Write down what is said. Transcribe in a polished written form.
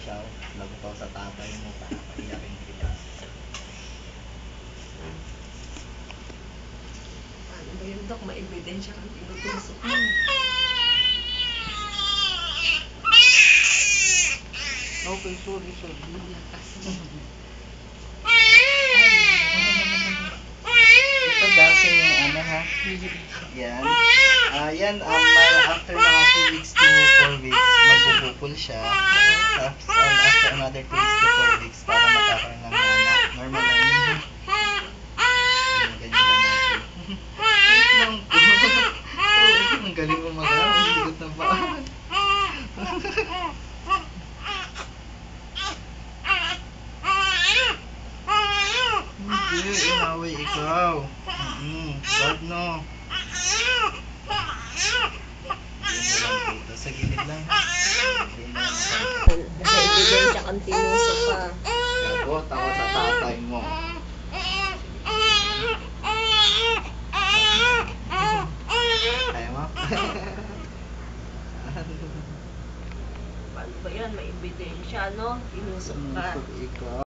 ikaw, lagukaw sa tatay mo para paiyakin kita. Ano ba yun, Dok? May ebidensya kang tinutusok mo. Okay, sorry. Ito dati yung ano ha. Yan. Yan, after mga 2 weeks to 4 weeks, magbubukol siya. Tapos after another 2 weeks to 4 weeks, para magkakaroon ng anak. Normal lang yun. Ganyan natin. Wait lang po. Ang galing mo mag-aral. Ang sigot na pa. Hindi, inaway ikaw. Bad no. Yan na lang dito. Sa gilid lang. May ebidensya kang tinusok ka. Gago, tawa sa tatay mo. Kaya mo? Paano ba yan? May ebidensya, no? Tinusok ka. Ikaw.